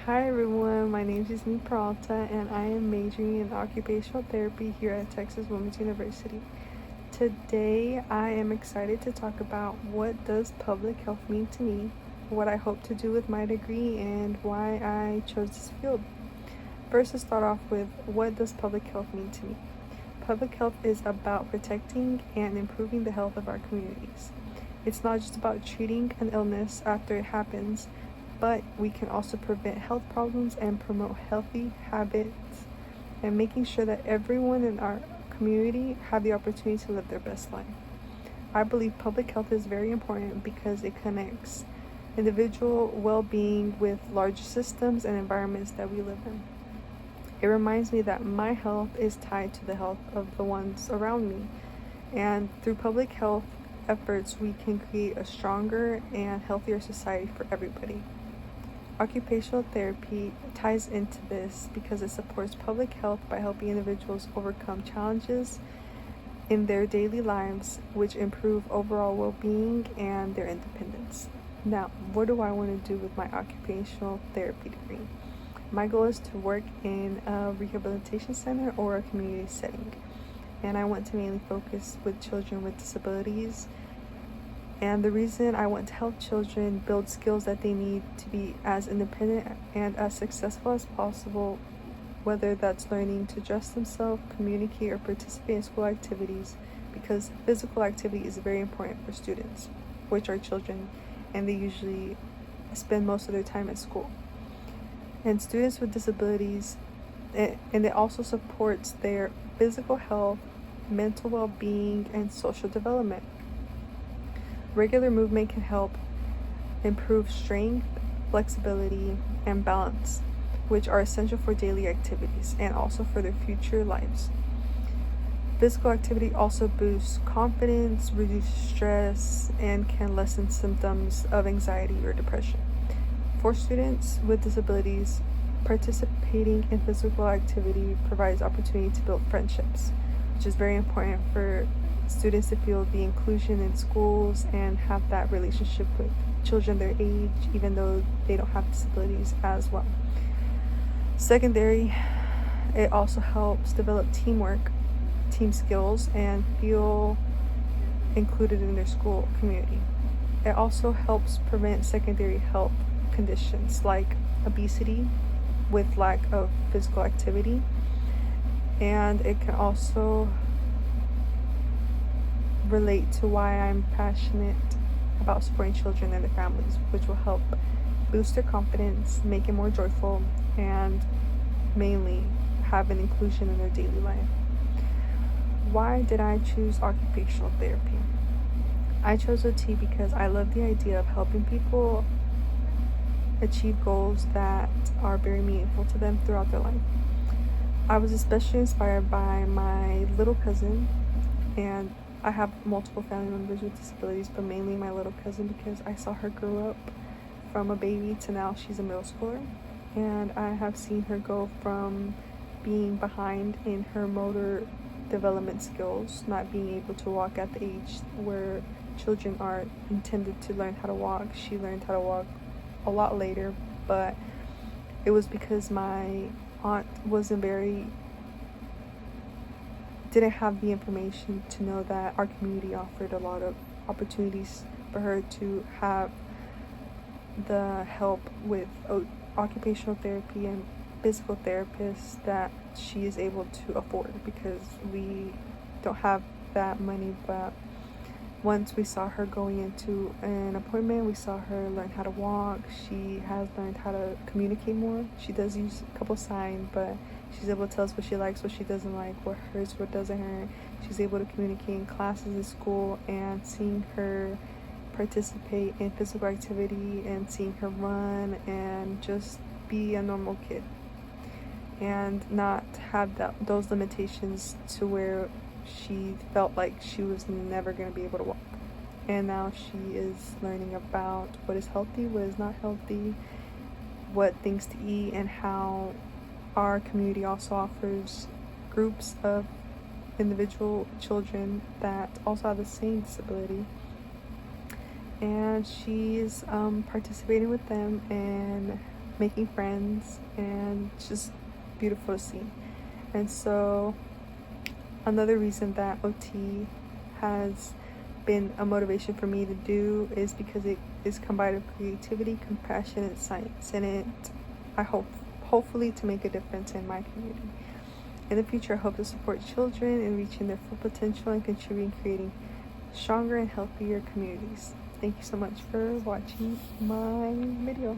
Hi everyone, my name is Yasmin Peralta and I am majoring in occupational therapy here at Texas Women's University. Today I am excited to talk about what does public health mean to me, what I hope to do with my degree, and why I chose this field. First, to start off with, what does public health mean to me? Public health is about protecting and improving the health of our communities. It's not just about treating an illness after it happens, but we can also prevent health problems and promote healthy habits and making sure that everyone in our community have the opportunity to live their best life. I believe public health is very important because it connects individual well-being with larger systems and environments that we live in. It reminds me that my health is tied to the health of the ones around me, and through public health efforts we can create a stronger and healthier society for everybody. Occupational therapy ties into this because it supports public health by helping individuals overcome challenges in their daily lives, which improve overall well-being and their independence. Now, what do I want to do with my occupational therapy degree? My goal is to work in a rehabilitation center or a community setting, and I want to mainly focus with children with disabilities. And the reason I want to help children build skills that they need to be as independent and as successful as possible, whether that's learning to dress themselves, communicate, or participate in school activities, because physical activity is very important for students, which are children, and they usually spend most of their time at school. And students with disabilities, and it also supports their physical health, mental well-being, and social development. Regular movement can help improve strength, flexibility, and balance, which are essential for daily activities and also for their future lives. Physical activity also boosts confidence, reduces stress, and can lessen symptoms of anxiety or depression. For students with disabilities, participating in physical activity provides opportunity to build friendships, which is very important for students to feel the inclusion in schools and have that relationship with children their age, even though they don't have disabilities as well. Secondary, it also helps develop teamwork, team skills, and feel included in their school community. It also helps prevent secondary health conditions like obesity with lack of physical activity, and it can also relate to why I'm passionate about supporting children and their families, which will help boost their confidence, make it more joyful, and mainly have an inclusion in their daily life. Why did I choose occupational therapy? I chose OT because I love the idea of helping people achieve goals that are very meaningful to them throughout their life. I was especially inspired by my little cousin, and I have multiple family members with disabilities, but mainly my little cousin because I saw her grow up from a baby to now she's a middle schooler, and I have seen her go from being behind in her motor development skills, not being able to walk at the age where children are intended to learn how to walk. She learned how to walk a lot later, but it was because my aunt didn't have the information to know that our community offered a lot of opportunities for her to have the help with occupational therapy and physical therapists that she is able to afford, because we don't have that money. But once we saw her going into an appointment, we saw her learn how to walk. She has learned how to communicate more. She does use a couple signs, but she's able to tell us what she likes, what she doesn't like, what hurts, what doesn't hurt. She's able to communicate in classes at school, and seeing her participate in physical activity and seeing her run and just be a normal kid and not have those limitations to where she felt like she was never going to be able to walk. And now she is learning about what is healthy, what is not healthy, what things to eat, and how our community also offers groups of individual children that also have the same disability. And she's participating with them and making friends, and just beautiful to see. And so another reason that OT has been a motivation for me to do is because it is combined with creativity, compassion, and science, and I hopefully to make a difference in my community. In the future, I hope to support children in reaching their full potential and contributing creating stronger and healthier communities. Thank you so much for watching my video.